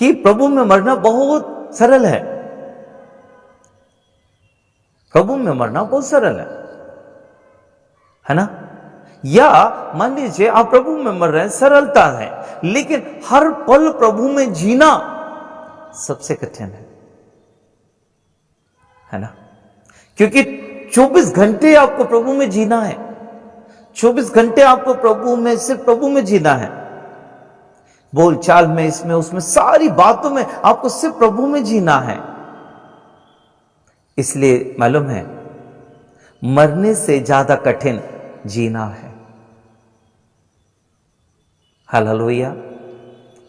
कि प्रभु में मरना बहुत सरल है। प्रभु में मरना बहुत सरल है ना? या मान लीजिए आप प्रभु में मर रहे हैं, सरलता है, लेकिन हर पल प्रभु में जीना सबसे कठिन है ना? क्योंकि 24 घंटे आपको प्रभु में जीना है। 24 घंटे आपको प्रभु में, सिर्फ प्रभु में जीना है। बोल चाल में, इसमें उसमें, सारी बातों में आपको सिर्फ प्रभु में जीना है। इसलिए मालूम है, मरने से ज्यादा कठिन जीना है। हालेलुया।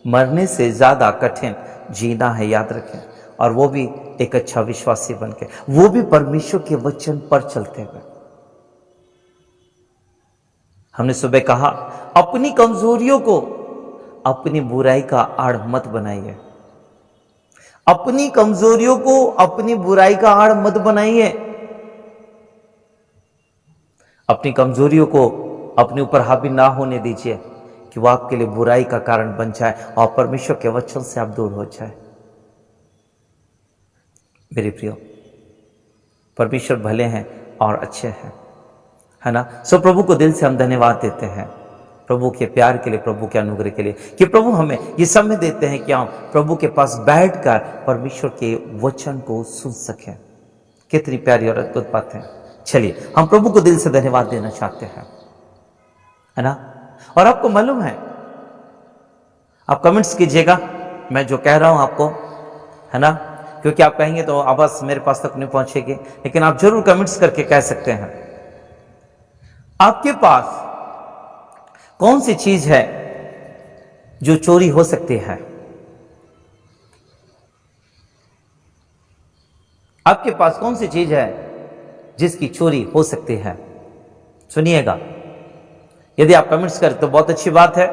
मरने से ज्यादा कठिन जीना है, याद रखें। और वो भी एक अच्छा विश्वासी बनके, वो भी परमेश्वर के वचन पर चलते हुए। हमने सुबह कहा, अपनी कमजोरियों को अपनी बुराई का आड़ मत बनाइए। अपनी कमजोरियों को अपनी बुराई का आड़ मत बनाइए। अपनी कमजोरियों को अपने ऊपर हावी ना होने दीजिए कि वह आपके लिए बुराई का कारण बन जाए और परमेश्वर के वचन से आप दूर हो जाए। मेरे प्रियो, परमेश्वर भले हैं और अच्छे हैं, है ना? सो प्रभु को दिल से हम धन्यवाद देते हैं, प्रभु के प्यार के लिए, प्रभु के अनुग्रह के लिए, कि प्रभु हमें ये समय देते हैं कि हम प्रभु के पास बैठकर परमेश्वर के वचन को सुन सकें। कितनी प्यारी और अद्भुत बात है। चलिए हम प्रभु को दिल से धन्यवाद देना चाहते हैं, है ना? और आपको मालूम है, आप कमेंट्स कीजिएगा मैं जो कह रहा हूं आपको, है ना? क्योंकि आप कहेंगे तो आवाज मेरे पास तक नहीं पहुंचेगी, लेकिन आप जरूर कमेंट्स करके कह सकते हैं। आपके पास कौन सी चीज है जो चोरी हो सकती है? आपके पास कौन सी चीज है जिसकी चोरी हो सकती है? सुनिएगा, यदि आप कमेंट्स करें तो बहुत अच्छी बात है।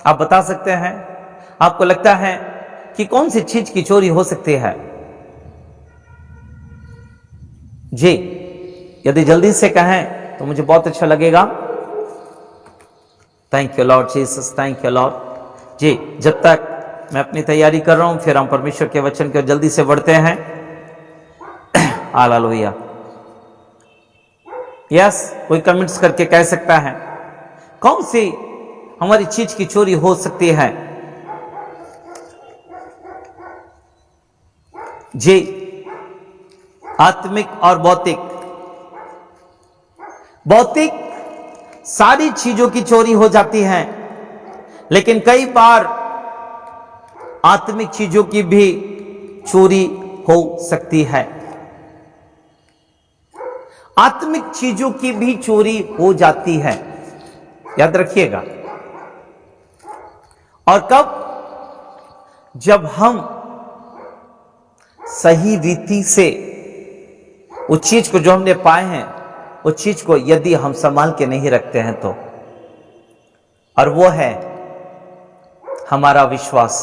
आप बता सकते हैं आपको लगता है कि कौन सी चीज की चोरी हो सकती है। जी, यदि जल्दी से कहें तो मुझे बहुत अच्छा लगेगा। Thank you Lord Jesus, thank you Lord. जी, जब तक मैं अपनी तैयारी कर रहा हूं, फिर हम परमेश्वर के वचन की ओर जल्दी से बढ़ते हैं। हालेलुया। यस, कोई कमेंट्स करके कह सकता है कौन सी हमारी चीज की चोरी हो सकती है? जी, आत्मिक और भौतिक। भौतिक सारी चीजों की चोरी हो जाती है, लेकिन कई बार आत्मिक चीजों की भी चोरी हो सकती है। आत्मिक चीजों की भी चोरी हो जाती है, याद रखिएगा। और कब? जब हम सही रीति से उस चीज को जो हमने पाए हैं, उस चीज को यदि हम संभाल के नहीं रखते हैं तो, और वो है हमारा विश्वास।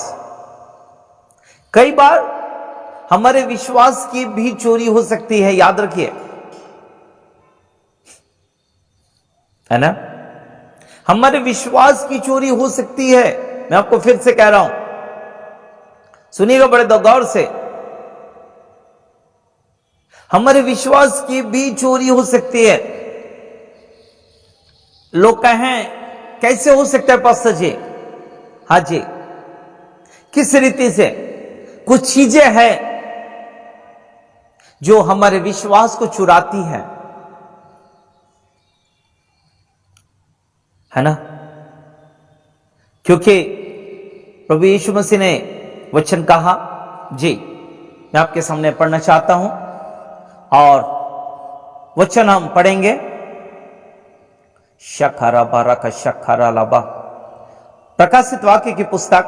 कई बार हमारे विश्वास की भी चोरी हो सकती है, याद रखिए, है ना? हमारे विश्वास की चोरी हो सकती है। मैं आपको फिर से कह रहा हूं, सुनिएगा बड़े गौर से। हमारे विश्वास की भी चोरी हो सकती है। लोग कहें कैसे हो सकता है पास्टर जी? हाँ जी, किस रीति से? कुछ चीजें हैं जो हमारे विश्वास को चुराती है ना? क्योंकि प्रभु यीशु मसीह ने वचन कहा। जी, मैं आपके सामने पढ़ना चाहता हूं और वचन हम पढ़ेंगे। शखारा बारा का शखारा लाबा, प्रकाशित वाक्य की पुस्तक,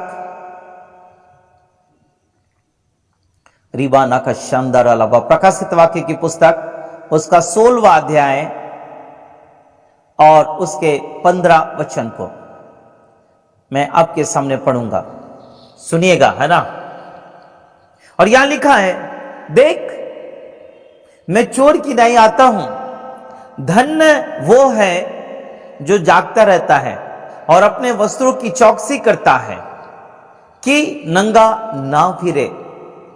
रिबाना का शानदार लाबा, प्रकाशित वाक्य की पुस्तक, उसका 16वां अध्याय और उसके 15 वचन को मैं आपके सामने पढ़ूंगा। सुनिएगा, है ना? और यहां लिखा है, देख मैं चोर की नहीं आता हूं, धन्य वो है जो जागता रहता है और अपने वस्त्रों की चौकसी करता है। कि नंगा ना फिरे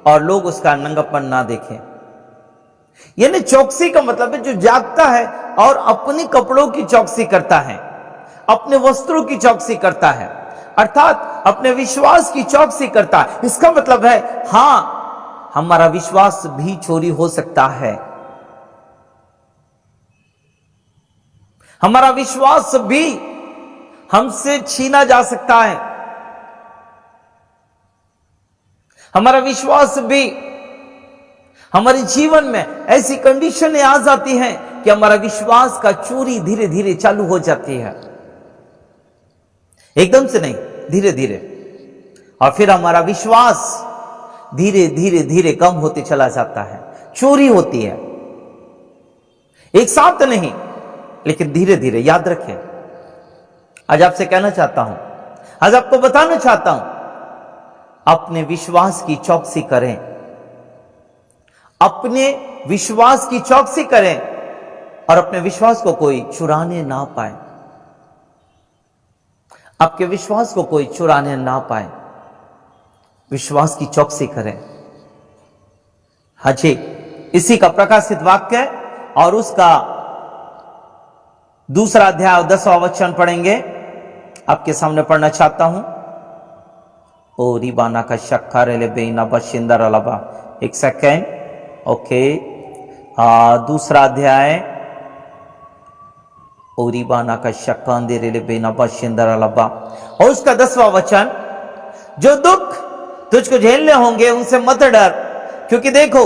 और लोग उसका नंगापन ना देखें। यानी चौकसी का मतलब है जो जागता है और अपने कपड़ों की चौकसी करता है, अपने वस्त्रों की चौकसी करता है, अर्थात अपने विश्वास की चौकसी करता है। इसका मतलब है हां, हमारा विश्वास भी चोरी हो सकता है, हमारा विश्वास भी हमसे छीना जा सकता है, हमारा विश्वास भी, हमारे जीवन में ऐसी कंडीशनें आ जाती हैं कि हमारा विश्वास का चोरी धीरे धीरे चालू हो जाती है, एकदम से नहीं, धीरे धीरे, और फिर हमारा विश्वास धीरे धीरे धीरे कम होते चला जाता है, चोरी होती है, एक साथ नहीं लेकिन धीरे धीरे। याद रखें, आज आपसे कहना चाहता हूं, आज आपको बताना चाहता हूं, अपने विश्वास की चौकसी करें, अपने विश्वास की चौकसी करें और अपने विश्वास को कोई चुराने ना पाए, आपके विश्वास को कोई चुराने ना पाए, विश्वास की चौकसी करें। हाँ जी, इसी का प्रकाशित वाक्य है और उसका दूसरा अध्याय 10वां वचन पढ़ेंगे, आपके सामने पढ़ना चाहता हूं। ओ रिबाना का शक्का रेले बेना बशिंदर अलबा, एक सेकेंड, ओके, दूसरा अध्याय, ओ रिबाना का शक्का रेले बेना बशिंदर अलबा और उसका 10वां वचन, जो दुख तुझको झेलने होंगे उनसे मत डर, क्योंकि देखो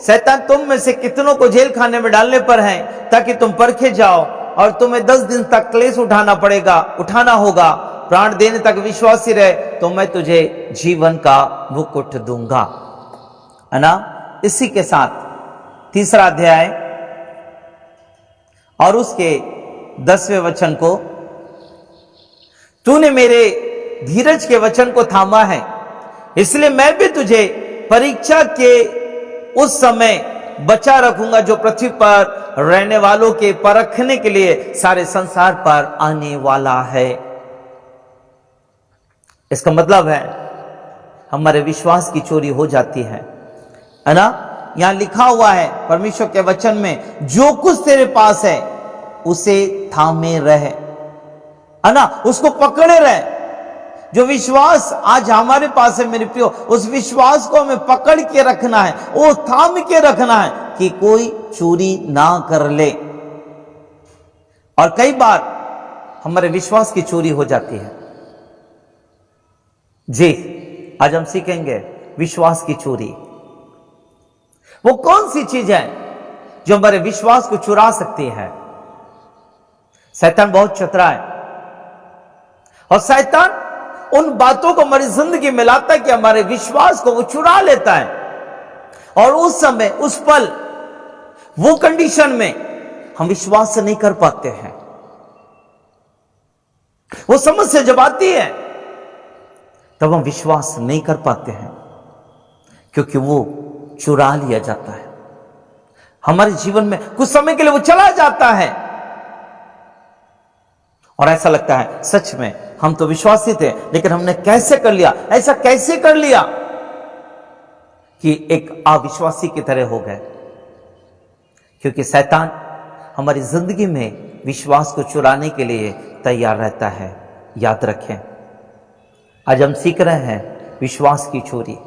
शैतान तुम में से कितनों को जेल खाने में डालने पर है ताकि तुम परखे जाओ, और तुम्हें 10 दिन तक क्लेश उठाना होगा, प्राण देने तक विश्वासी रहे तो मैं तुझे जीवन का मुकुट दूंगा, है ना। इसी के साथ तीसरा अध्याय और उसके 10वें वचन को, तूने मेरे धीरज के वचन को थामा है, इसलिए मैं भी तुझे परीक्षा के उस समय बचा रखूंगा जो पृथ्वी पर रहने वालों के परखने के लिए सारे संसार पर आने वाला है। इसका मतलब है हमारे विश्वास की चोरी हो जाती है ना। यहां लिखा हुआ है परमेश्वर के वचन में, जो कुछ तेरे पास है उसे थामे रहे, है ना, उसको पकड़े रहे। जो विश्वास आज हमारे पास है मेरे प्रियो, उस विश्वास को हमें पकड़ के रखना है, वो थाम के रखना है कि कोई चोरी ना कर ले। और कई बार हमारे विश्वास की चोरी हो जाती है। जी, आज हम सीखेंगे विश्वास की चोरी। वो कौन सी चीज है जो हमारे विश्वास को चुरा सकती है? शैतान बहुत चतुरा है और शैतान उन बातों को हमारी जिंदगी में लाता है कि हमारे विश्वास को वो चुरा लेता है, और उस समय, उस पल, वो कंडीशन में हम विश्वास नहीं कर पाते हैं। वो समस्या जब आती है तब हम विश्वास नहीं कर पाते हैं, क्योंकि वो चुरा लिया जाता है हमारे जीवन में। कुछ समय के लिए वो चला जाता है और ऐसा लगता है सच में हम तो विश्वासी थे, लेकिन हमने कैसे कर लिया, ऐसा कैसे कर लिया कि एक अविश्वासी की तरह हो गए। क्योंकि शैतान हमारी जिंदगी में विश्वास को चुराने के लिए तैयार रहता है। याद रखें, आज हम सीख रहे हैं विश्वास की चोरी।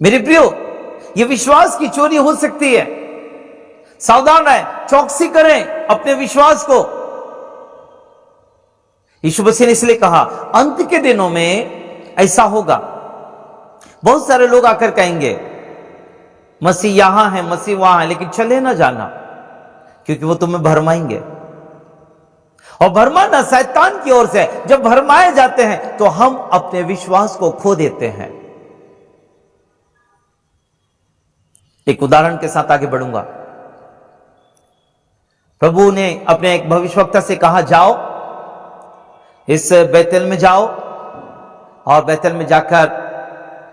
मेरे प्रियो, यह विश्वास की चोरी हो सकती है। सावधान रहें, चौकसी करें अपने विश्वास को। यीशु मसीह ने इसलिए कहा अंत के दिनों में ऐसा होगा। बहुत सारे लोग आकर कहेंगे मसीह यहां है, मसीह वहां है, लेकिन चले ना जाना, क्योंकि वो तुम्हें भरमाएंगे। और भरमाना शैतान की ओर से। जब भरमाए जाते हैं तो हम अपने विश्वास को खो देते हैं। एक उदाहरण के साथ आगे बढ़ूंगा। प्रभु ने अपने एक भविष्यवक्ता से कहा, जाओ इस बैतल में जाओ और बैतल में जाकर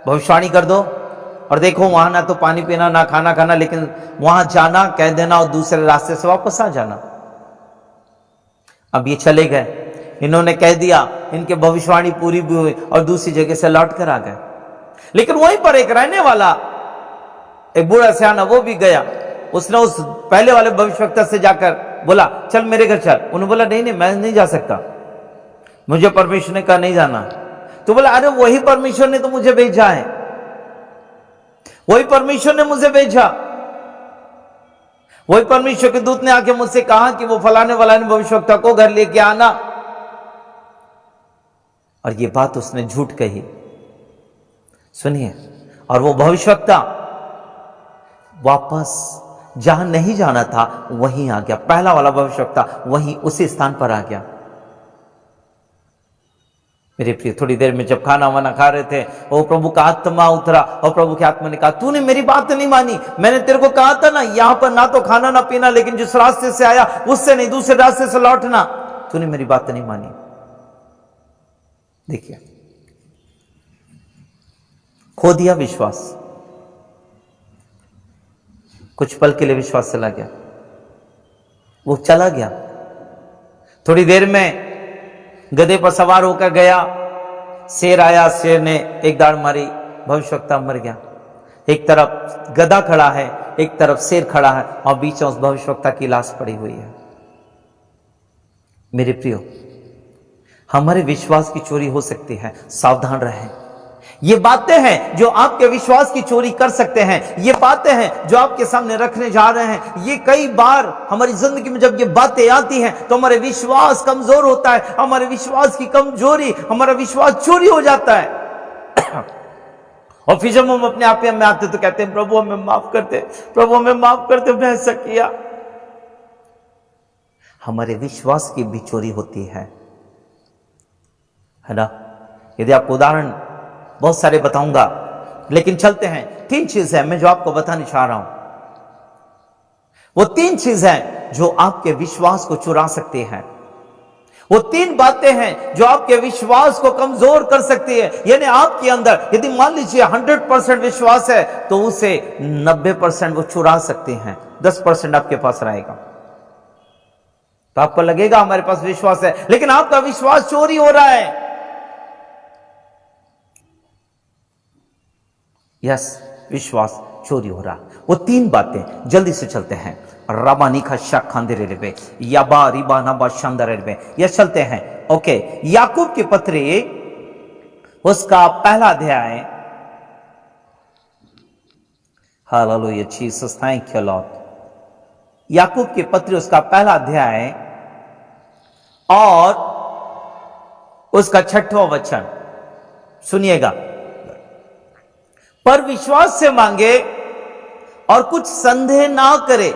भविष्यवाणी कर दो, और देखो वहां ना तो पानी पीना ना खाना खाना, लेकिन वहां जाना, कह देना और दूसरे रास्ते से वापस आ जाना। अब ये चले गए, इन्होंने कह दिया, इनके भविष्यवाणी पूरी भी हुई और दूसरी जगह से लौट कर आ गए। लेकिन वहीं पर एक रहने वाला एक बूढ़ा सियाना वो भी गया। उसने उस पहले वाले भविष्यवक्ता से जाकर बोला, चल मेरे घर चल। उन्होंने बोला, नहीं नहीं मैं नहीं जा सकता, मुझे परमेश्वर ने कहा नहीं जाना। तो बोला, अरे वही परमेश्वर ने तो मुझे भेजा है, वही परमेश्वर ने मुझे भेजा, वही परमेश्वर के दूत ने आके मुझसे कहा कि वो फलाने वालाने भविष्यवक्ता को घर लेके आना। और ये बात उसने झूठ कही। सुनिए, और वो भविष्यवक्ता वापस जहां नहीं जाना था वहीं आ गया। पहला वाला भविष्यवक्ता वहीं उसी स्थान पर आ गया। मेरे प्रिय, थोड़ी देर में जब खाना वाना खा रहे थे, वो प्रभु का आत्मा उतरा और प्रभु की आत्मा ने कहा, तूने मेरी बात नहीं मानी। मैंने तेरे को कहा था ना, यहां पर ना तो खाना ना पीना, लेकिन जिस रास्ते से आया उससे नहीं, दूसरे रास्ते से लौटना। तूने मेरी बात नहीं मानी। देखिए, खो दिया विश्वास। कुछ पल के लिए विश्वास चला गया, वो चला गया। थोड़ी देर में गधे पर सवार होकर गया, शेर आया, शेर ने एक दाड़ मारी, भविष्यवक्ता मर गया। एक तरफ गधा खड़ा है, एक तरफ शेर खड़ा है, और बीच में उस भविष्यवक्ता की लाश पड़ी हुई है। मेरे प्रियो, हमारे विश्वास की चोरी हो सकती है, सावधान रहें। ये बातें हैं जो आपके विश्वास की चोरी कर सकते हैं। ये बातें हैं जो आपके सामने रखने जा रहे हैं। ये कई बार हमारी जिंदगी में जब ये बातें आती हैं तो हमारे विश्वास कमजोर होता है, हमारे विश्वास की कमजोरी, हमारा विश्वास चोरी हो जाता है। और फिर जब हम अपने आप में आते तो कहते हैं, प्रभु हमें माफ करते, प्रभु हमें माफ करते, मैं ऐसा किया। हमारे विश्वास की भी चोरी होती है ना। यदि आपको उदाहरण बहुत सारे बताऊंगा, लेकिन चलते हैं। 3 चीज है मैं जो आपको बताने चाह रहा हूं। वो 3 चीज है जो आपके विश्वास को चुरा सकती हैं। वो 3 बातें हैं जो आपके विश्वास को कमजोर कर सकती है। यानी आपके अंदर यदि मान लीजिए 100% विश्वास है तो उसे 90% वो चुरा सकते हैं, 10% आपके पास रहेगा। तो आपको लगेगा हमारे पास विश्वास है, लेकिन आपका विश्वास चोरी हो रहा है। यस, विश्वास चोरी हो रहा। वो 3 बातें जल्दी से चलते हैं। रबानी का शक खांदे रेलवे याबा रिबा नबा शानदार रेलवे, यस चलते हैं। ओके, याकूब की पत्री उसका पहला अध्याय। Hallelujah Jesus, thank you Lord. याकूब की पत्री उसका पहला अध्याय और उसका 6वां वचन सुनिएगा। पर विश्वास से मांगे और कुछ संदेह ना करे,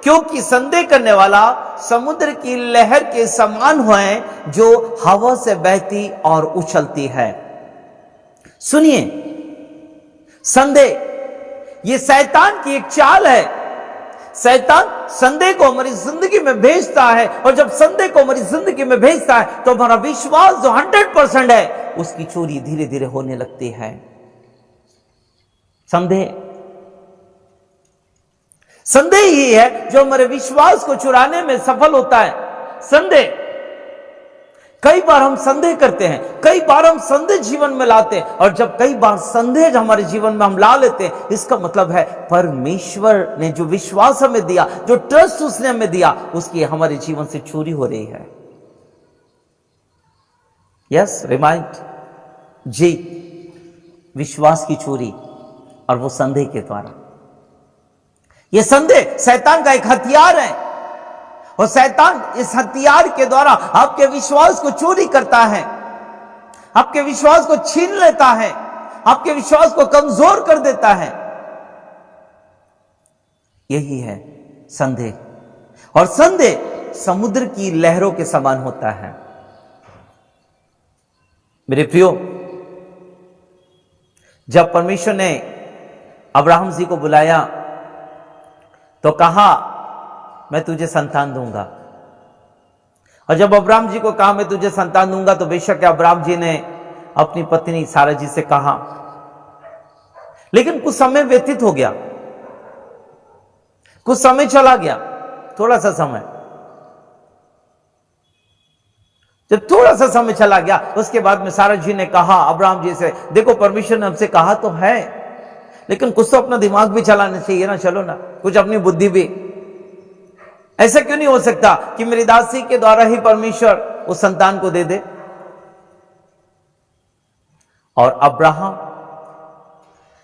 क्योंकि संदेह करने वाला समुद्र की लहर के समान है जो हवा से बहती और उछलती है। सुनिए, संदेह ये शैतान की एक चाल है। शैतान संदेह को हमारी जिंदगी में भेजता है, और जब संदेह को हमारी जिंदगी में भेजता है तो हमारा विश्वास जो 100% है उसकी चोरी धीरे धीरे होने लगती है। संदेह ही है जो हमारे विश्वास को चुराने में सफल होता है। संदेह, कई बार हम संदेह करते हैं, कई बार हम संदेह जीवन में लाते हैं, और जब कई बार संदेह हमारे जीवन में हम ला लेते हैं, इसका मतलब है परमेश्वर ने जो विश्वास हमें दिया, जो ट्रस्ट उसने हमें दिया, उसकी हमारे जीवन से चोरी हो रही है। यस, रिमाइंड जी, विश्वास की चोरी, और वो संदेह के द्वारा। ये संदेह शैतान का एक हथियार है, और शैतान इस हथियार के द्वारा आपके विश्वास को चोरी करता है, आपके विश्वास को छीन लेता है, आपके विश्वास को कमजोर कर देता है। यही है संदेह। और संदेह समुद्र की लहरों के समान होता है। मेरे प्रियो, जब परमेश्वर ने अब्राहम जी को बुलाया तो कहा मैं तुझे संतान दूंगा। और जब अब्राहम जी को कहा मैं तुझे संतान दूंगा, तो बेशक अब्राहम जी ने अपनी पत्नी सारा जी से कहा, लेकिन कुछ समय व्यतीत हो गया, कुछ समय चला गया, थोड़ा सा समय। जब थोड़ा सा समय चला गया, उसके बाद में सारा जी ने कहा अब्राहम जी से, देखो परमेश्वर ने हमसे कहा तो है, लेकिन कुछ तो अपना दिमाग भी चलाना चाहिए ना, चलो ना, कुछ अपनी बुद्धि भी। ऐसा क्यों नहीं हो सकता कि मेरी दासी के द्वारा ही परमेश्वर उस संतान को दे दे? और अब्राहम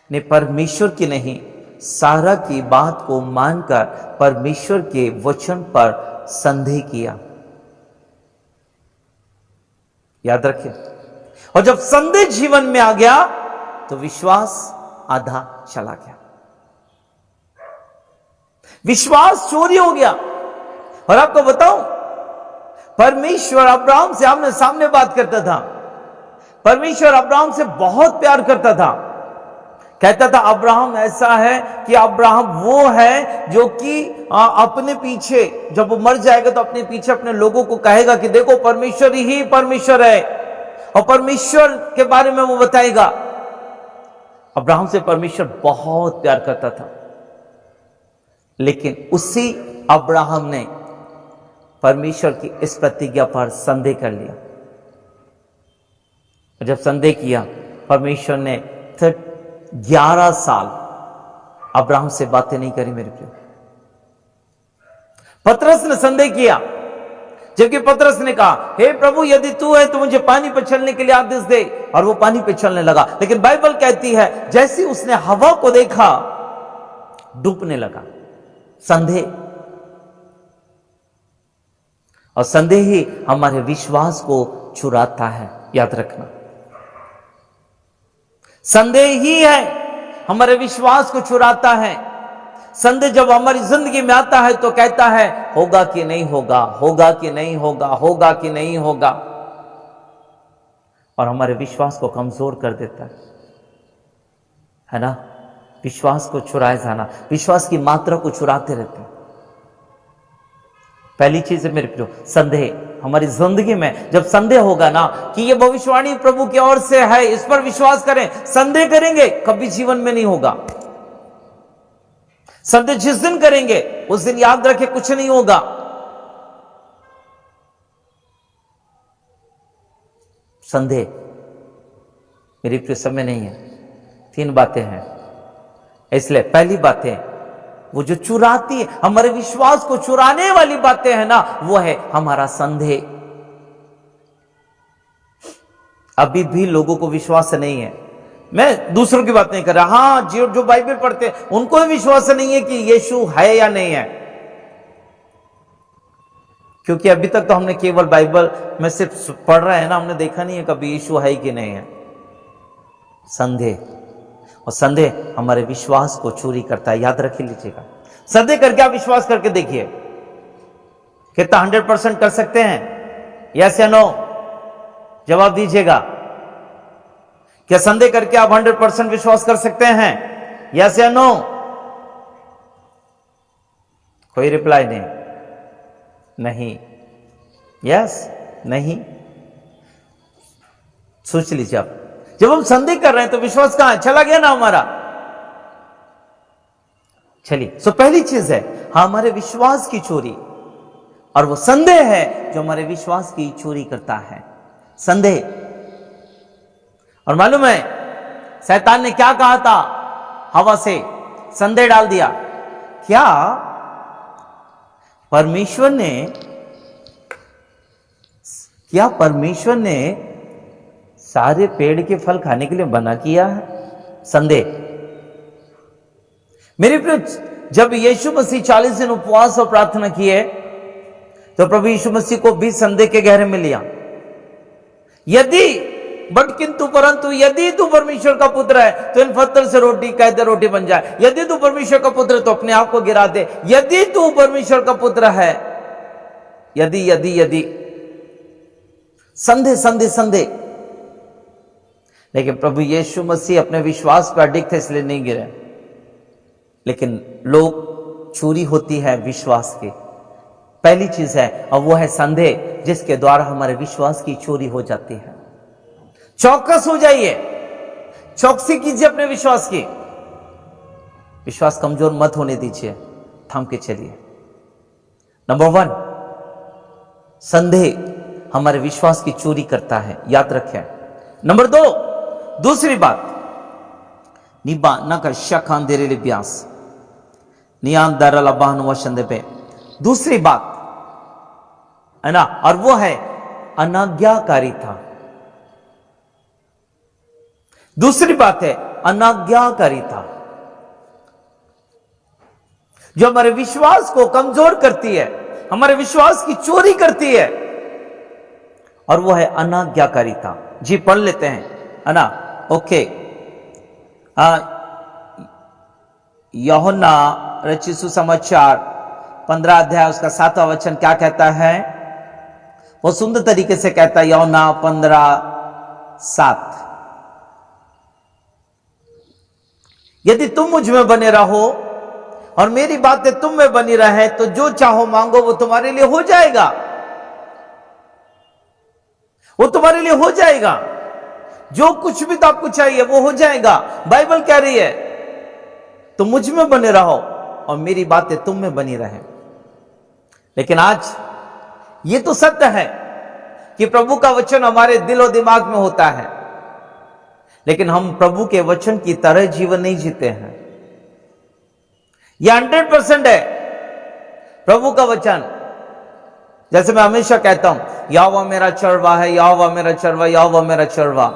ने परमेश्वर की नहीं, सारा की बात को मानकर परमेश्वर के वचन पर संदेह किया। याद रखिए, और जब संदेह जीवन में आ गया तो विश्वास आधा चला गया, विश्वास चोरी हो गया। और आपको बताऊं, परमेश्वर अब्राहम से आमने सामने बात करता था, परमेश्वर अब्राहम से बहुत प्यार करता था। कहता था अब्राहम ऐसा है कि अब्राहम वो है जो कि अपने पीछे, जब वो मर जाएगा तो अपने पीछे अपने लोगों को कहेगा कि देखो परमेश्वर ही परमेश्वर है, और परमेश्वर के बारे में वो बताएगा। अब्राहम से परमेश्वर बहुत प्यार करता था, लेकिन उसी अब्राहम ने परमेश्वर की इस प्रतिज्ञा पर संदेह कर लिया। जब संदेह किया, परमेश्वर ने 11 साल अब्राहम से बातें नहीं करी मेरे प्रिय। पतरस ने संदेह किया, जबकि पतरस ने कहा हे प्रभु यदि तू है तो मुझे पानी पर चलने के लिए आदेश दे, और वो पानी पर चलने लगा। लेकिन बाइबल कहती है जैसे उसने हवा को देखा डूबने लगा। संदेह, और संदेह ही हमारे विश्वास को चुराता है, याद रखना। संदेह ही है हमारे विश्वास को चुराता है। संदेह जब हमारी जिंदगी में आता है तो कहता है होगा कि नहीं होगा, होगा कि नहीं होगा, होगा कि नहीं होगा, और हमारे विश्वास को कमजोर कर देता है ना। विश्वास को चुराए जाना, विश्वास की मात्रा को चुराते रहते हैं। पहली चीज है मेरे प्रियो, संदेह। हमारी जिंदगी में जब संदेह होगा ना कि ये भविष्यवाणी प्रभु की ओर से है, इस पर विश्वास करें, संदेह करेंगे कभी जीवन में नहीं होगा। संदेह जिस दिन करेंगे उस दिन याद रखें कुछ नहीं होगा। संदेह मेरी प्रिय समय नहीं है। 3 बातें हैं, इसलिए पहली बात है वो जो चुराती है, हमारे विश्वास को चुराने वाली बातें हैं ना, वो है हमारा संदेह। अभी भी लोगों को विश्वास नहीं है। मैं दूसरों की बात नहीं कर रहा, हां जो बाइबल पढ़ते हैं उनको भी विश्वास नहीं है कि यीशु है या नहीं है, क्योंकि अभी तक तो हमने केवल बाइबल में सिर्फ पढ़ रहे हैं ना, हमने देखा नहीं है कभी यीशु है कि नहीं है। संदेह, और संदेह हमारे विश्वास को चोरी करता है, याद रख लीजिएगा। संदेह करके आप विश्वास करके देखिए, कितना 100% कर सकते हैं? यस या नो? जवाब दीजिएगा। क्या संदेह करके आप 100% विश्वास कर सकते हैं? यस या नो? कोई रिप्लाई नहीं। यस, नहीं। सोच लीजिए आप, जब हम संदेह कर रहे हैं तो विश्वास कहां चला गया ना हमारा। चलिए, सो पहली चीज है हमारे विश्वास की चोरी, और वो संदेह है जो हमारे विश्वास की चोरी करता है। संदेह। और मालूम है शैतान ने क्या कहा था हवा से? संदेह डाल दिया। क्या परमेश्वर ने सारे पेड़ के फल खाने के लिए मना किया है? संदेह। मेरे प्रिय, जब यीशु मसीह 40 दिन उपवास और प्रार्थना किए तो प्रभु यीशु मसीह को भी संदेह के गहरे में लिया। किंतु परंतु यदि तू परमेश्वर का पुत्र है तो इन पत्थर से रोटी कहते रोटी बन जाए। यदि तू परमेश्वर का पुत्र है तो अपने आप को गिरा दे। यदि तू परमेश्वर का पुत्र है, यदि संदेह। लेकिन प्रभु यीशु मसीह अपने विश्वास पर अडिग थे, इसलिए नहीं गिरे। लेकिन लोग चोरी होती है विश्वास की। पहली चीज है, और वो है संदेह, जिसके द्वारा हमारे विश्वास की चोरी हो जाती है। चौकस हो जाइए, चौकसी कीजिए अपने विश्वास की। विश्वास कमजोर मत होने दीजिए, थाम के चलिए। नंबर 1, संदेह हमारे विश्वास की चोरी करता है, याद रखें। नंबर 2, दूसरी बात, निबा ना का शखान देरे लिब्यास नियान दरल अबाहन वशंदे पे, दूसरी बात है ना, और वो है अनाज्ञाकारिता। दूसरी बात है अनाज्ञाकारिता, जो हमारे विश्वास को कमजोर करती है, हमारे विश्वास की चोरी करती है, और वो है अनाज्ञाकारिता। जी पढ़ लेते हैं, है ना। ओके, यूहन्ना रचित सुसमाचार 15 अध्याय उसका 7वां वचन क्या कहता है? वो सुंदर तरीके से कहता है, यूहन्ना 15:7, यदि तुम मुझ में बने रहो और मेरी बातें तुम में बनी रहे तो जो चाहो मांगो वो तुम्हारे लिए हो जाएगा, वो तुम्हारे लिए हो जाएगा। जो कुछ भी तो आपको चाहिए वो हो जाएगा। बाइबल कह रही है तुम मुझ में बने रहो और मेरी बातें तुम में बनी रहे। लेकिन आज ये तो सत्य है कि प्रभु का वचन हमारे दिल और दिमाग में होता है, लेकिन हम प्रभु के वचन की तरह जीवन नहीं जीते हैं। यह 100% है प्रभु का वचन। जैसे मैं हमेशा कहता हूं, यहोवा मेरा चरवा है, यहोवा मेरा चरवा, यहोवा मेरा चरवा।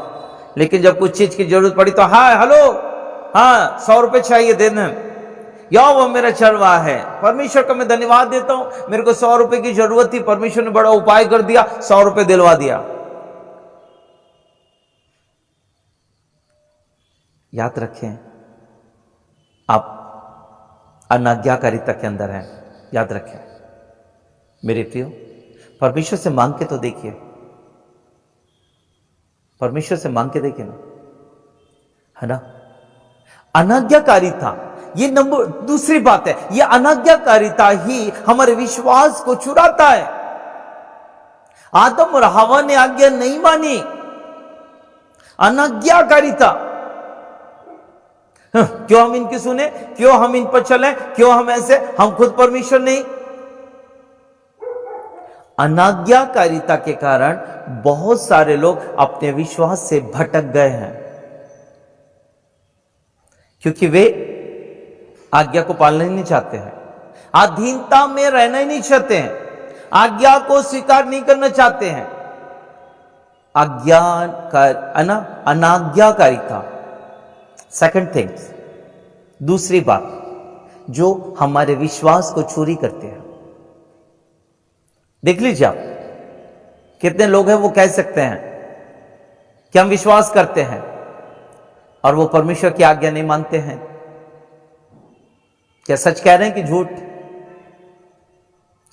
लेकिन जब कुछ चीज की जरूरत पड़ी तो हाँ हेलो, हाँ 100 रुपए चाहिए दे दें, यहोवा मेरा चरवा है। परमेश्वर का मैं धन्यवाद देता हूं, मेरे को 100 रुपए की जरूरत थी, परमेश्वर ने बड़ा उपाय कर दिया, 100 रुपए दिलवा दिया। याद रखें, आप अनाज्ञाकारिता के अंदर हैं। याद रखें मेरे प्रियो, परमेश्वर से मांग के तो देखिए, परमेश्वर से मांग के देखिए ना, है ना। अनाज्ञाकारिता ये नंबर दूसरी बात है, ये अनाज्ञाकारिता ही हमारे विश्वास को चुराता है। आदम और हवा ने आज्ञा नहीं मानी, अनाज्ञाकारिता। क्यों हम इनकी सुने, क्यों हम इन पर चलें, क्यों हम ऐसे, हम खुद परमेश्वर नहीं। अनाज्ञाकारिता के कारण बहुत सारे लोग अपने विश्वास से भटक गए हैं, क्योंकि वे आज्ञा को पालना ही नहीं चाहते हैं, अधीनता में रहना ही नहीं चाहते हैं, आज्ञा को स्वीकार नहीं करना चाहते हैं। अनाज्ञाकारिता सेकंड थिंग्स, दूसरी बात जो हमारे विश्वास को चोरी करते हैं। देख लीजिए आप, कितने लोग हैं वो कह सकते हैं कि हम विश्वास करते हैं और वो परमेश्वर की आज्ञा नहीं मानते हैं। क्या सच कह रहे हैं कि झूठ?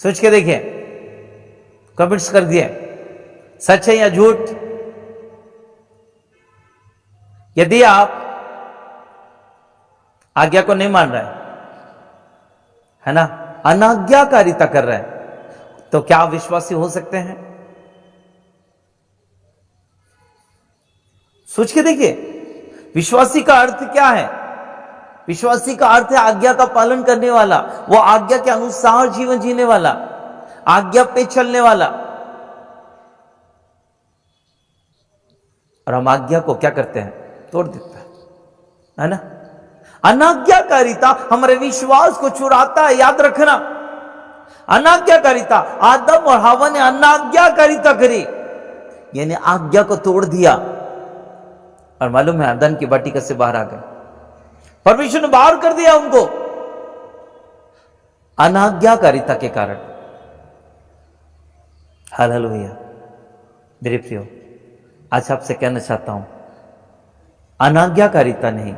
सोच के देखिए, कमेंट्स कर दिए, सच है या झूठ। यदि आप आज्ञा को नहीं मान रहे है ना, अनाज्ञाकारिता कर रहे हैं, तो क्या आप विश्वासी हो सकते हैं? सोच के देखिए, विश्वासी का अर्थ क्या है? विश्वासी का अर्थ है आज्ञा का पालन करने वाला, वो आज्ञा के अनुसार जीवन जीने वाला, आज्ञा पे चलने वाला। और हम आज्ञा को क्या करते हैं? तोड़ देते हैं, है ना। अनाज्ञाकारिता हमारे विश्वास को चुराता है, याद रखना। अनाज्ञाकारिता, आदम और हवा ने अनाज्ञाकारिता करी, यानी आज्ञा को तोड़ दिया, और मालूम है अदन की बाटिका से बाहर आ गए, परमेश्वर ने बाहर कर दिया उनको अनाज्ञाकारिता के कारण। हालेलुया। मेरे प्रियो, आज आपसे कहना चाहता हूं, अनाज्ञाकारिता नहीं,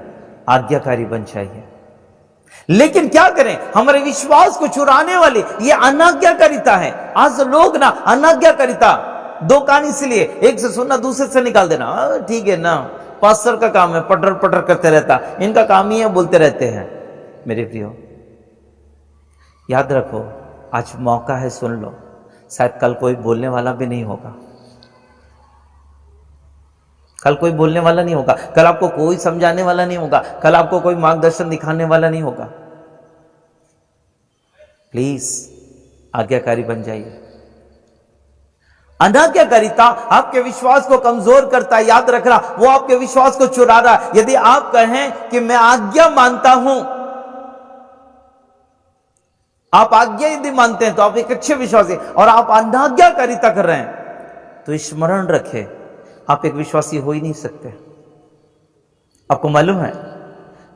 आज्ञाकारी बन जाइए। लेकिन क्या करें, हमारे विश्वास को चुराने वाली ये अनाज्ञाकारिता है। आज लोग ना अनाज्ञाकारिता, दो कान इसलिए, एक से सुनना दूसरे से निकाल देना, ठीक है ना, पास्टर का काम है, पटर पटर करते रहता, इनका काम ही है बोलते रहते हैं। मेरे प्रियो, याद रखो, आज मौका है, सुन लो, शायद कल कोई बोलने वाला भी नहीं होगा, कल कोई बोलने वाला नहीं होगा, कल आपको कोई समझाने वाला नहीं होगा, कल आपको कोई मार्गदर्शन दिखाने वाला नहीं होगा। प्लीज आज्ञाकारी बन जाइए। अनाज्ञाकारिता आपके विश्वास को कमजोर करता है। याद रखना, वो आपके विश्वास को चुरा रहा है। यदि आप कहें कि मैं आज्ञा मानता हूं, आप आज्ञा यदि मानते हैं तो आप एक अच्छे विश्वासी, और आप अनाज्ञाकारिता कर रहे हैं, तो स्मरण रखें, आप एक विश्वासी हो ही नहीं सकते। आपको मालूम है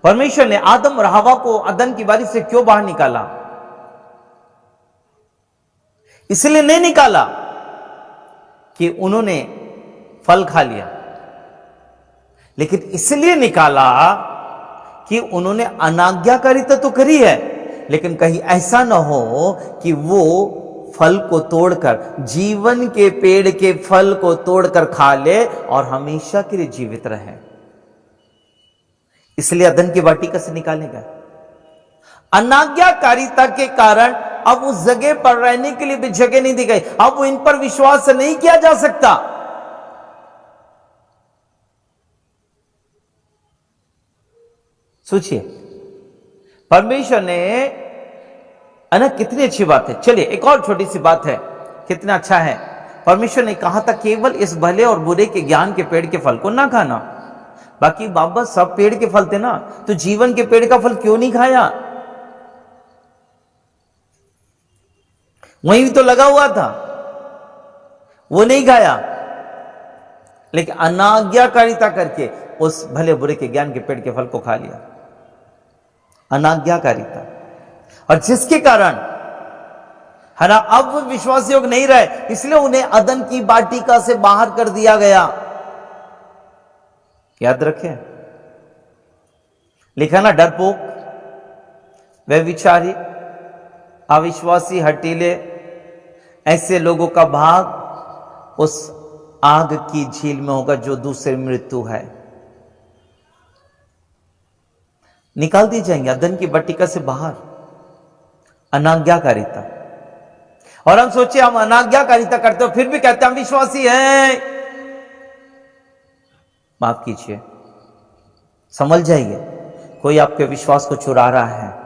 परमेश्वर ने आदम और हवा को अदन की बारी से क्यों बाहर निकाला? इसलिए नहीं निकाला कि उन्होंने फल खा लिया, लेकिन इसलिए निकाला कि उन्होंने अनाज्ञाकारिता तो करी है, लेकिन कहीं ऐसा ना हो कि वो फल को तोड़कर, जीवन के पेड़ के फल को तोड़कर खा ले और हमेशा के लिए जीवित रहे। इसलिए अदन की वाटिका से निकाले गए। अनाज्ञाकारिता के कारण अब उस जगह पर रहने के लिए भी जगह नहीं दी गई। अब इन पर विश्वास नहीं किया जा सकता। सोचिए, परमेश्वर ने, अना कितनी अच्छी बात है। चलिए एक और छोटी सी बात है, कितना अच्छा है। परमेश्वर ने कहा था केवल इस भले और बुरे के ज्ञान के पेड़ के फल को ना खाना। बाकी बाबा सब पेड़ के फल थे ना, तो जीवन के पेड़ का फल क्यों नहीं खाया? वहीं भी तो लगा हुआ था, वो नहीं खाया, लेकिन अनाज्ञाकारिता करके उस भले बुरे के ज्ञान के पेड़ के फल को खा लिया। अनाज्ञाकारिता, और जिसके कारण है ना, अब वो विश्वास योग्य नहीं रहे, इसलिए उन्हें अदन की वाटिका से बाहर कर दिया गया। याद रखें, लिखा ना, डरपोक, व्यभिचारी, अविश्वासी, हठीले, ऐसे लोगों का भाग उस आग की झील में होगा जो दूसरी मृत्यु है। निकाल दिए जाएंगे अदन की वाटिका से बाहर। अनाज्ञाकारिता, और हम सोचे हम अनाज्ञाकारिता करते हो फिर भी कहते हैं हम विश्वासी हैं। माफ कीजिए, समझ जाइए, कोई आपके विश्वास को चुरा रहा है।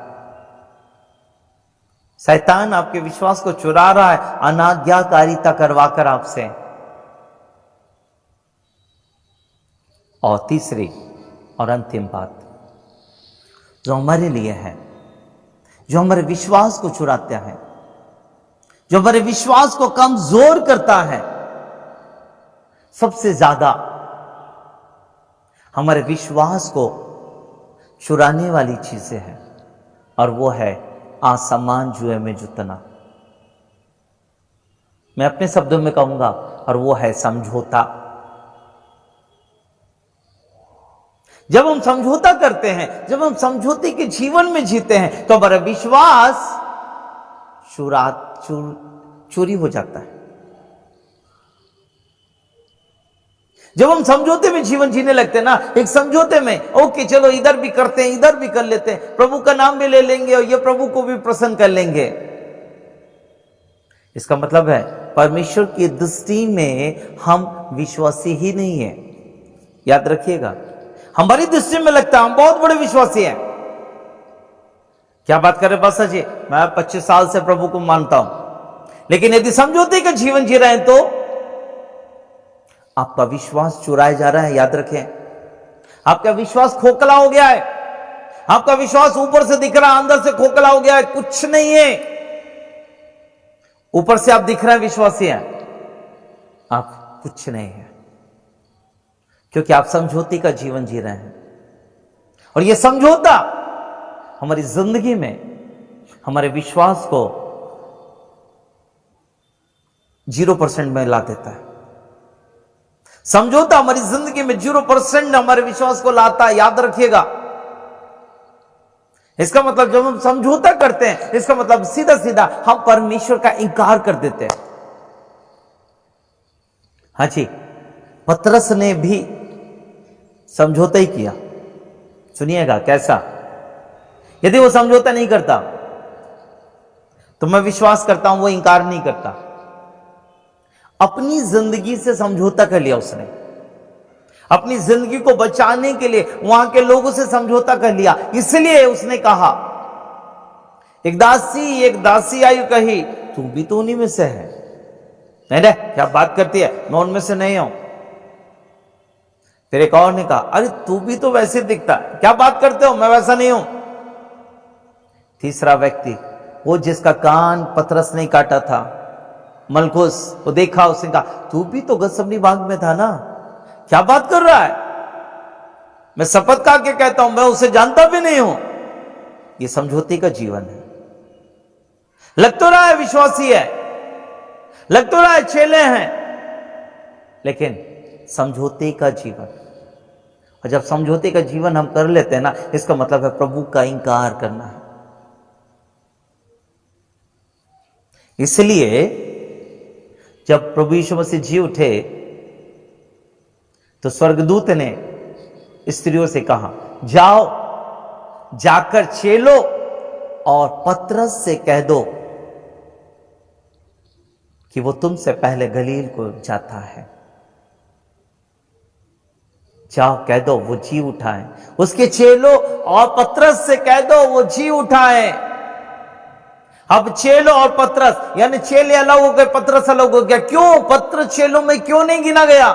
शैतान आपके विश्वास को चुरा रहा है अनाज्ञाकारिता करवाकर आपसे। और तीसरी और अंतिम बात जो हमारे लिए है, जो हमारे विश्वास को चुराता है, जो हमारे विश्वास को कमजोर करता है, सबसे ज्यादा हमारे विश्वास को चुराने वाली चीजें हैं, और वो है आसमान जुए में जुतना। मैं अपने शब्दों में कहूंगा, और वो है समझौता। जब हम समझौता करते हैं, जब हम समझौते के जीवन में जीते हैं, तो हमारा विश्वास चोरी हो जाता है। जब हम समझौते में जीवन जीने लगते हैं ना, एक समझौते में ओके चलो इधर भी करते हैं, इधर भी कर लेते हैं, प्रभु का नाम भी ले लेंगे और ये प्रभु को भी प्रसन्न कर लेंगे। इसका मतलब है परमेश्वर की दृष्टि में हम विश्वासी ही नहीं है। याद रखिएगा, हमारी दृष्टि में लगता है हम बहुत बड़े विश्वासी हैं। क्या बात कर रहे पास्टर जी, मैं 25 साल से प्रभु को मानता हूं, लेकिन यदि समझौते का जीवन जी रहे हैं तो आपका विश्वास चुराया जा रहा है। याद रखें, आपका विश्वास खोखला हो गया है, आपका विश्वास ऊपर से दिख रहा है, अंदर से खोखला हो गया है, कुछ नहीं है। ऊपर से आप दिख रहे हैं विश्वासी हैं, आप कुछ नहीं है, क्योंकि आप समझौते का जीवन जी रहे हैं। और यह समझौता हमारी जिंदगी में हमारे विश्वास को 0% में ला देता है। समझौता हमारी जिंदगी में 0% हमारे विश्वास को लाता है। याद रखिएगा, इसका मतलब जब हम समझौता करते हैं, इसका मतलब सीधा सीधा हम परमेश्वर का इंकार कर देते हैं। हाँ जी, पतरस ने भी समझौता ही किया। सुनिएगा कैसा। यदि वो समझौता नहीं करता तो मैं विश्वास करता हूं वो इंकार नहीं करता। अपनी जिंदगी से समझौता कर लिया उसने, अपनी जिंदगी को बचाने के लिए वहां के लोगों से समझौता कर लिया। इसलिए उसने कहा, एक दासी आई, कही तू भी तो उन्हीं में से है। नहीं रे, क्या बात करती है, मैं उनमें से नहीं हूं। फिर एक और ने कहा, अरे तू भी तो वैसे दिखता है, क्या बात करते हो, मैं वैसा नहीं हूं। तीसरा व्यक्ति, वो जिसका कान पतरस ने काटा था, मलकुस, वो देखा, उसने कहा, तू भी तो गसमनी बाग में था ना, क्या बात कर रहा है, मैं शपथ खा के कहता हूं, मैं उसे जानता भी नहीं हूं। ये समझौते का जीवन है। लग तो रहा है विश्वासी है, लग तो रहा है चेले हैं, लेकिन समझौते का जीवन। और जब समझौते का जीवन हम कर लेते हैं ना, इसका मतलब है प्रभु का इंकार करना है। इसलिए जब प्रभु यीशु मसीह जी उठे तो स्वर्गदूत ने स्त्रियों से कहा, जाओ, जाकर चेलो और पतरस से कह दो कि वो तुमसे पहले गलील को जाता है। जाओ, कह दो वो जी उठाए, उसके चेलो और पतरस से कह दो वो जी उठाए। अब चेलो और पतरस, यानी चेले अलग हो गए, पतरस अलग हो गया। क्यों? पतरस चेलों में क्यों नहीं गिना गया?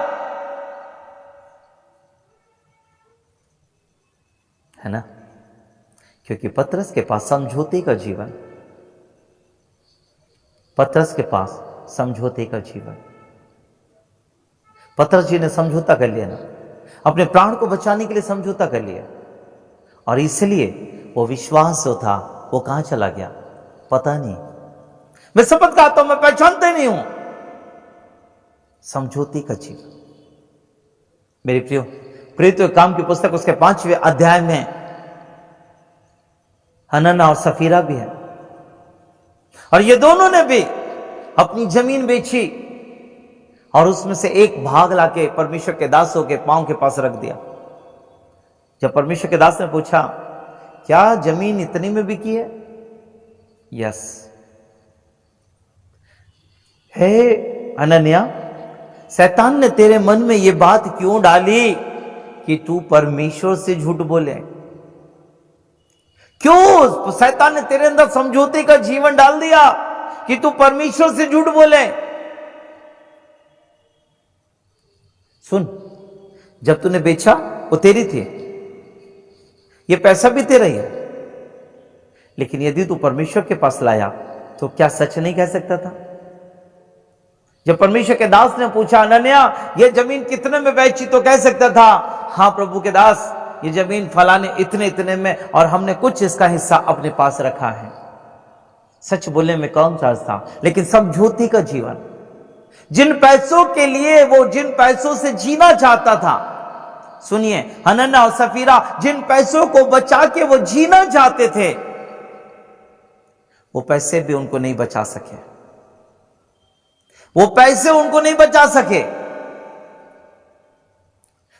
है ना? क्योंकि पतरस के पास समझौते का जीवन, पतरस के पास समझौते का जीवन। पतरस जी ने समझौता कर लिया ना, अपने प्राण को बचाने के लिए समझौता कर लिया, और इसलिए वो विश्वास जो था वो कहां चला गया पता नहीं। मैं शपथ खाता हूं, मैं पहचानते नहीं हूं। समझौते का जीवन। मेरे प्रियो, प्रेरितों के काम की पुस्तक उसके 5वें अध्याय में हनन्याह और सफीरा भी है, और ये दोनों ने भी अपनी जमीन बेची और उसमें से एक भाग लाके परमेश्वर के दासों के पांव के पास रख दिया। जब परमेश्वर के दास ने पूछा, क्या जमीन इतने में बिकी है? यस। हे हनन्याह, शैतान ने तेरे मन में यह बात क्यों डाली कि तू परमेश्वर से झूठ बोले? क्यों शैतान ने तेरे अंदर समझौते का जीवन डाल दिया कि तू परमेश्वर से झूठ बोले? सुन, जब तूने बेचा वो तेरी थी, ये पैसा भी तेरा ही है, लेकिन यदि तू परमेश्वर के पास लाया तो क्या सच नहीं कह सकता था? जब परमेश्वर के दास ने पूछा, हनन्याह ये जमीन कितने में बेची, तो कह सकता था, हां प्रभु के दास, ये जमीन फलाने इतने इतने में, और हमने कुछ इसका हिस्सा अपने पास रखा है। सच बोलने में कौन सा था, लेकिन समझौते का जीवन। जिन पैसों के लिए वो जिन पैसों से जीना चाहता था, सुनिए, हनन्याह और सफीरा जिन पैसों को बचा के वो जीना चाहते थे, वो पैसे भी उनको नहीं बचा सके। वो पैसे उनको नहीं बचा सके।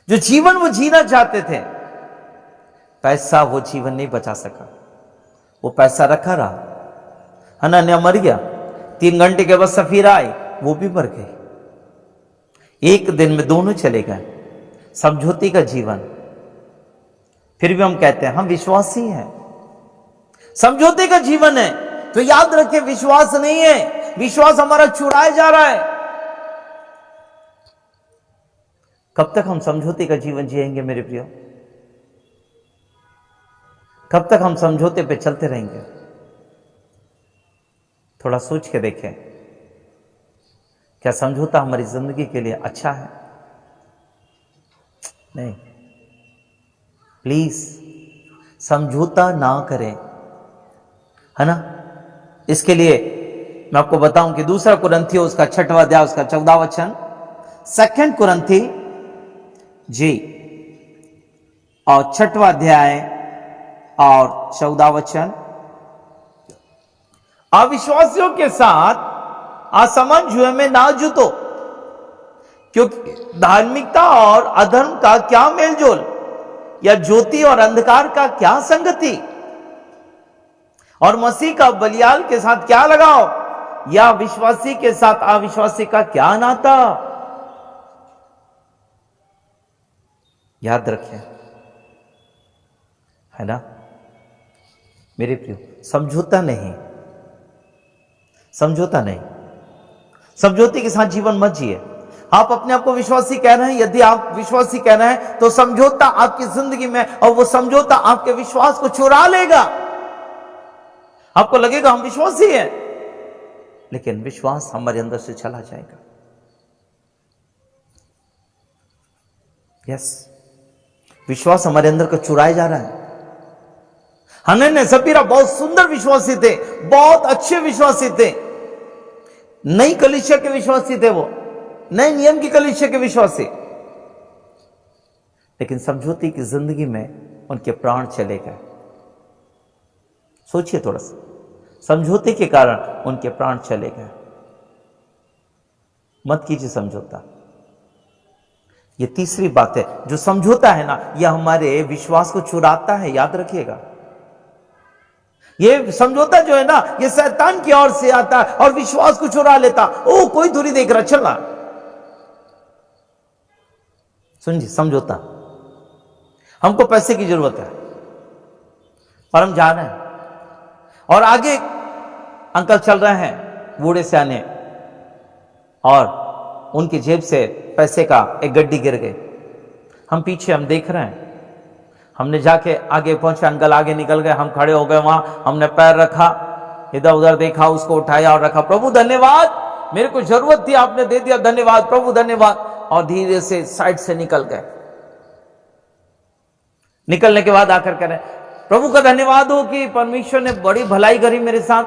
जो जीवन वो जीना चाहते थे, पैसा वो जीवन नहीं बचा सका। वो पैसा रखा रहा, हनन्याह मर गया। 3 घंटे के बाद सफीरा आई, वो भी मर गई। एक दिन में दोनों चले गए। समझौते का जीवन। फिर भी हम कहते हैं हम विश्वासी हैं। समझौते का जीवन है तो याद रखें, विश्वास नहीं है, विश्वास हमारा चुराया जा रहा है। कब तक हम समझौते का जीवन जिएंगे मेरे प्रियो? कब तक हम समझौते पे चलते रहेंगे? थोड़ा सोच के देखें, क्या समझौता हमारी जिंदगी के लिए अच्छा है? नहीं। प्लीज समझौता ना करें, है ना? इसके लिए मैं आपको बताऊं कि 2 कुरिन्थी उसका 6वां अध्याय उसका 14वां वचन, 2 कुरिन्थी जी और 6वां अध्याय और 14वां वचन, अविश्वासियों के साथ असमंज हुए में ना जुटो, क्योंकि धार्मिकता और अधर्म का क्या मेलजोल, या ज्योति और अंधकार का क्या संगति, और मसीह का बलियाल के साथ क्या लगाओ, या विश्वासी के साथ अविश्वासी का क्या नाता? याद रखें, है ना मेरे प्रियो? समझौता नहीं, समझौता नहीं। समझौते के साथ जीवन मत जिए। आप अपने आप को विश्वासी कह रहे हैं, यदि आप विश्वासी कह रहे हैं तो समझौता आपकी जिंदगी में, और वो समझौता आपके विश्वास को चुरा लेगा। आपको लगेगा हम विश्वासी हैं, लेकिन विश्वास हमारे अंदर से चला जाएगा। यस, विश्वास हमारे अंदर का चुराया जा रहा है। हनन्याह सफीरा बहुत सुंदर विश्वासी थे, बहुत अच्छे विश्वासी थे, नई कलीसिया के विश्वासी थे, वो नए नियम की कलीसिया के विश्वासी, लेकिन समझौते की जिंदगी में उनके प्राण चले गए। सोचिए थोड़ा सा, समझौते के कारण उनके प्राण चले गए। मत कीजिए समझौता। ये तीसरी बात है, जो समझौता है ना, यह हमारे विश्वास को चुराता है, याद रखिएगा। ये समझौता जो है ना, ये शैतान की ओर से आता है और विश्वास को चुरा लेता। ओ, कोई दूरी देख रहा, चल रहा। सुनिए, समझौता, हमको पैसे की जरूरत है और हम जा रहे हैं, और आगे अंकल चल रहे हैं बूढ़े सियाने, और उनकी जेब से पैसे का एक गड्डी गिर गई। हम पीछे, हम देख रहे हैं। हमने जाके आगे पहुंचे, अंकल आगे निकल गए, हम खड़े हो गए वहां, हमने पैर रखा, इधर उधर देखा, उसको उठाया और रखा। प्रभु धन्यवाद, मेरे को जरूरत थी, आपने दे दिया, धन्यवाद प्रभु धन्यवाद। और धीरे से साइड से निकल गए। निकलने के बाद आकर कह रहे, प्रभु का धन्यवाद हो कि परमेश्वर ने बड़ी भलाई करी मेरे साथ,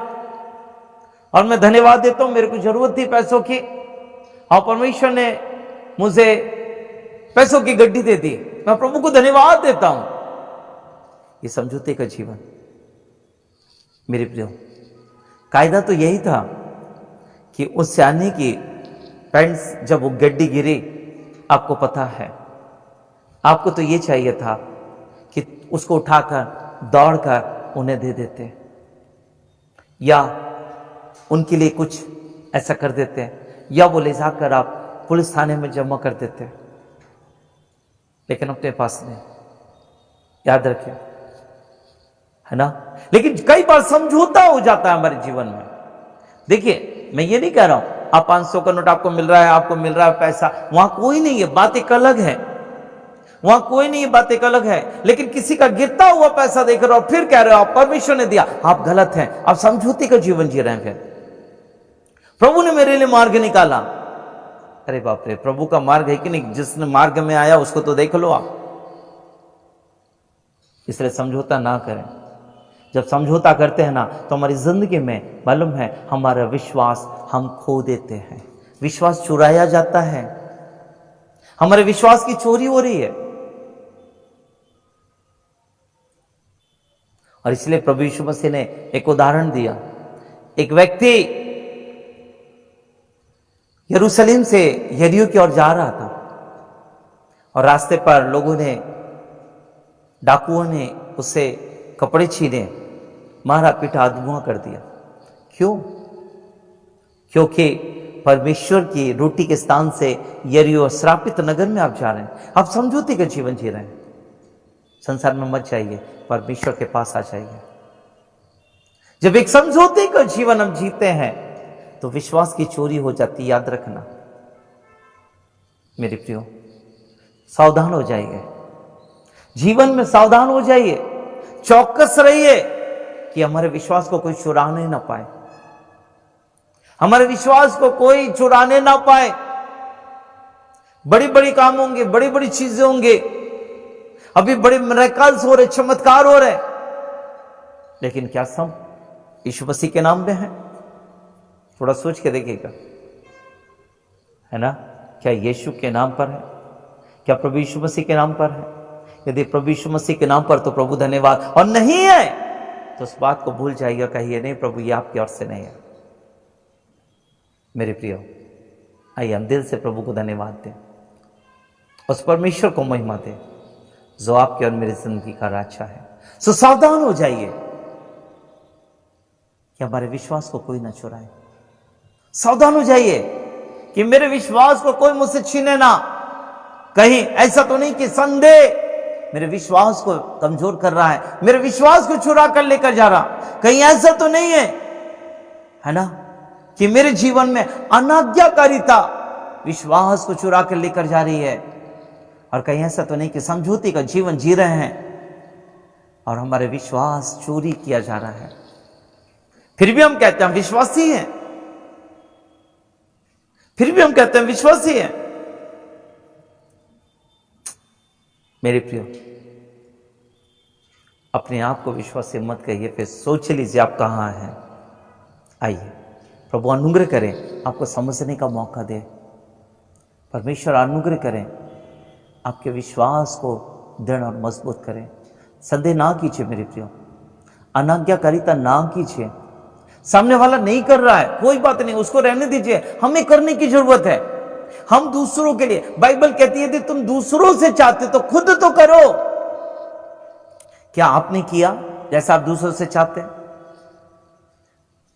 और मैं धन्यवाद देता हूं, मेरे को जरूरत थी पैसों की और परमेश्वर ने मुझे पैसों की गड्डी दे दी, मैं प्रभु को धन्यवाद देता हूं। ये समझौते का जीवन। मेरे प्रियो, कायदा तो यही था कि उस सियाने की पैंट्स जब वो गड्डी गिरी, आपको पता है, आपको तो ये चाहिए था कि उसको उठाकर दौड़कर उन्हें दे देते, या उनके लिए कुछ ऐसा कर देते, या वो ले जाकर आप पुलिस थाने में जमा कर देते, लेकिन अपने पास नहीं। याद रखिए, है ना। लेकिन कई बार समझौता हो जाता है हमारे जीवन में। देखिए, मैं ये नहीं कह रहा हूं आप 500 का नोट आपको मिल रहा है, आपको मिल रहा है पैसा, वहां कोई नहीं है, बात एक अलग है, वहां कोई नहीं है, बात एक अलग है। लेकिन किसी का गिरता हुआ पैसा देख रहे हो और फिर कह रहे हो आप परमेश्वर ने दिया, आप गलत हैं, आप समझौते का जीवन जी रहे हैं। फिर प्रभु ने मेरे लिए मार्ग निकाला। अरे बाप रे, प्रभु का मार्ग है कि नहीं? जिसने मार्ग में आया उसको तो देख लो आप। इसलिए समझौता ना करें। जब समझौता करते हैं ना, तो हमारी जिंदगी में मालूम है हमारा विश्वास हम खो देते हैं, विश्वास चुराया जाता है, हमारे विश्वास की चोरी हो रही है। और इसलिए प्रभु यीशु मसीह ने एक उदाहरण दिया। एक व्यक्ति यरूशलेम से यरीहो की ओर जा रहा था, और रास्ते पर लोगों ने, डाकुओं ने उससे कपड़े छीने, मारा पीटा, धुआं कर दिया। क्यों? क्योंकि परमेश्वर की रोटी के स्थान से यरीहो श्रापित नगर में आप जा रहे हैं, आप समझौते का जीवन जी रहे हैं। संसार में मत जाइए, परमेश्वर के पास आ जाइए। जब एक समझौते का जीवन हम जीते हैं तो विश्वास की चोरी हो जाती, याद रखना मेरे प्रियो। सावधान हो जाइए, जीवन में सावधान हो जाइए, चौकस रहिए कि हमारे विश्वास को कोई चुराने ना पाए, हमारे विश्वास को कोई चुराने ना पाए। बड़ी बड़ी काम होंगे, बड़ी बड़ी चीजें होंगे, अभी बड़े मिरेकल्स हो रहे, चमत्कार हो रहे, लेकिन क्या सब यीशु मसीह के नाम में है? थोड़ा सोच के देखिएगा, है ना। क्या यीशु के नाम पर है? क्या प्रभु यीशु मसीह के नाम पर है? यदि प्रभु यीशु मसीह के नाम पर तो प्रभु धन्यवाद, और नहीं है तो उस बात को भूल जाइएगा, कहिए नहीं प्रभु ये आपकी ओर से नहीं है। मेरे प्रियो, आइए हम दिल से प्रभु को धन्यवाद दें, उस परमेश्वर को महिमा दें जो आपकी और मेरी जिंदगी का राजा है। सो सावधान हो जाइए कि हमारे विश्वास को कोई ना चुराए। सावधान हो जाइए कि मेरे विश्वास को कोई मुझसे छीने ना। कहीं ऐसा तो नहीं कि संदेह मेरे विश्वास को कमजोर कर रहा है, मेरे विश्वास को चुरा कर लेकर जा रहा, कहीं ऐसा तो नहीं है, है ना। कि मेरे जीवन में अनाज्ञाकारिता विश्वास को चुरा कर लेकर जा रही है। और कहीं ऐसा तो नहीं कि समझौते का जीवन जी रहे हैं और हमारे विश्वास चोरी किया जा रहा है, फिर भी हम कहते हैं हम विश्वासी हैं, फिर भी हम कहते हैं विश्वासी हैं। मेरे प्रियो, अपने आप को विश्वासी मत कहिए, फिर सोच लीजिए आप कहां हैं। आइए, प्रभु अनुग्रह करें, आपको समझने का मौका दे। परमेश्वर अनुग्रह करें, आपके विश्वास को दृढ़ और मजबूत करें। संदेह ना कीजिए मेरे प्रियो, अनाज्ञाकारिता ना कीजिए। सामने वाला नहीं कर रहा है, कोई बात नहीं, उसको रहने दीजिए। हमें करने की जरूरत है। हम दूसरों के लिए, बाइबल कहती है कि तुम दूसरों से चाहते तो खुद तो करो। क्या आपने किया जैसा आप दूसरों से चाहते हैं?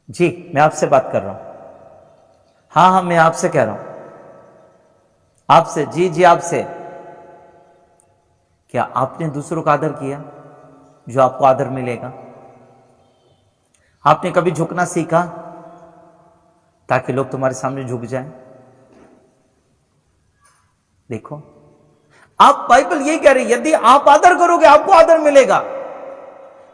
जी, मैं आपसे बात कर रहा हूं। हाँ, मैं आपसे कह रहा हूं, आपसे, जी आपसे। क्या आपने दूसरों का आदर किया जो आपको आदर मिलेगा? आपने कभी झुकना सीखा ताकि लोग तुम्हारे सामने झुक जाएं? देखो, आप, बाइबल यही कह रही है, यदि आप आदर करोगे आपको आदर मिलेगा।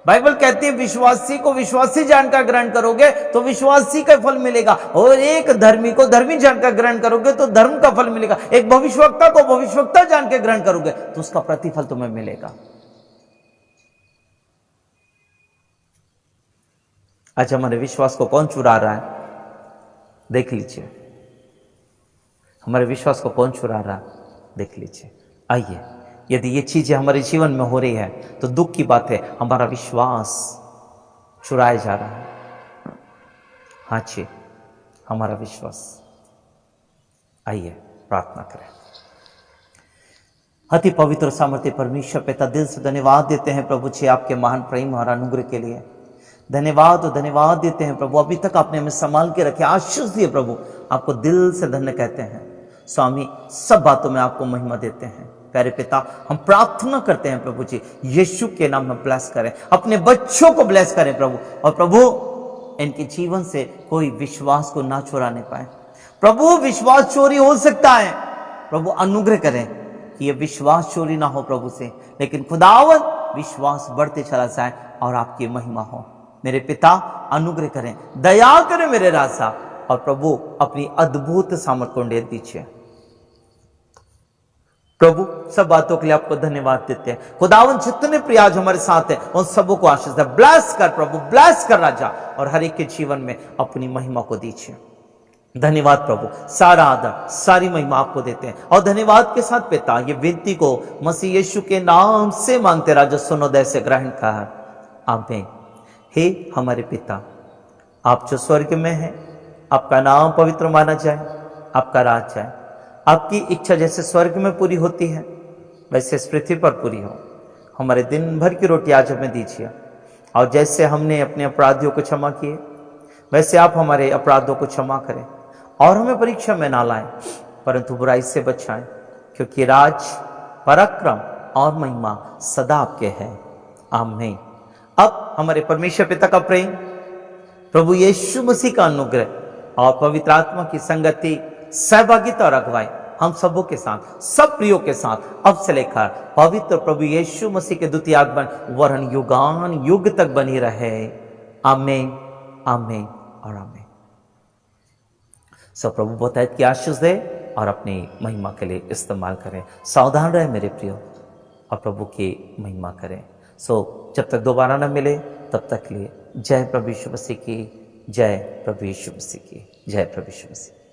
बाइबल कहती है विश्वासी को विश्वासी जानकर ग्रहण करोगे तो विश्वासी का फल मिलेगा, और एक धर्मी को धर्मी जानकर ग्रहण करोगे तो धर्म का फल मिलेगा। एक भविष्यवक्ता को भविष्यवक्ता जान के ग्रहण करोगे तो उसका प्रतिफल तुम्हें मिलेगा। आज हमारे विश्वास को कौन चुरा रहा है? देख लीजिए, हमारे विश्वास को कौन चुरा रहा है? देख लीजिए। आइए, यदि ये चीजें हमारे जीवन में हो रही है तो दुख की बात है, हमारा विश्वास चुराया जा रहा है। हाँ जी, हमारा विश्वास। आइए प्रार्थना करें। अति पवित्र सामर्थ्य परमेश्वर पिता, दिल से धन्यवाद देते हैं प्रभु जी आपके महान प्रेम और अनुग्रह के लिए। धन्यवाद और धन्यवाद देते हैं प्रभु, अभी तक आपने हमें संभाल के रखे, आशीष दिए प्रभु, आपको दिल से धन्य कहते हैं। स्वामी, सब बातों में आपको महिमा देते हैं। प्यारे पिता, हम प्रार्थना करते हैं प्रभु जी, यीशु के नाम में ब्लेस करें, अपने बच्चों को ब्लेस करें प्रभु, और प्रभु इनके जीवन से कोई विश्वास को ना चुराने पाए। प्रभु, विश्वास चोरी हो सकता है, प्रभु अनुग्रह करें कि ये विश्वास चोरी ना हो प्रभु से, लेकिन खुदावन विश्वास बढ़ते चला जाए और आपकी महिमा हो। मेरे पिता अनुग्रह करें, दया करें मेरे राजा, और प्रभु अपनी अद्भुत सामर्थ को दे दीजिए। प्रभु, सब बातों के लिए आपको धन्यवाद देते हैं। खुदावन, जितने प्रियाज हमारे साथ हैं उन सबों को आशीष दे। ब्लेस कर प्रभु, ब्लेस कर राजा, और हर एक के जीवन में अपनी महिमा को दीजिए। धन्यवाद प्रभु, सारा आदर सारी महिमा आपको देते हैं, और धन्यवाद के साथ पिता ये विनती को मसीह यीशु के नाम से मांगते राजा, सुनो दय से ग्रहण कर, आमीन। हे हमारे पिता, आप जो स्वर्ग में हैं, आपका नाम पवित्र माना जाए, आपका राज जाए, आपकी इच्छा जैसे स्वर्ग में पूरी होती है वैसे इस पृथ्वी पर पूरी हो। हमारे दिन भर की रोटी आज हमें दीजिए, और जैसे हमने अपने अपराधियों को क्षमा किए वैसे आप हमारे अपराधों को क्षमा करें, और हमें परीक्षा में ना लाएं परंतु बुराई से बचाएं, क्योंकि राज, पराक्रम और महिमा सदा आपके हैं। आमीन। अब हमारे परमेश्वर पिता का प्रेम, प्रभु यीशु मसीह का अनुग्रह और पवित्र आत्मा की संगति, सहभागिता और अगुवाई हम सबों के साथ, सब प्रियों के साथ अब से लेकर पवित्र प्रभु यीशु मसीह के द्वितीय आगमन वरन युगान युग तक बनी रहे। आमीन, आमीन और आमीन। सब प्रभु बहुत की आशीष दे और अपनी महिमा के लिए इस्तेमाल करें। सावधान रहे मेरे प्रियो, और प्रभु की महिमा करें। जब तक दोबारा न मिले तब तक लिए जय प्रभु यीशु मसीह की, जय प्रभु यीशु मसीह की, जय प्रभु यीशु मसीह।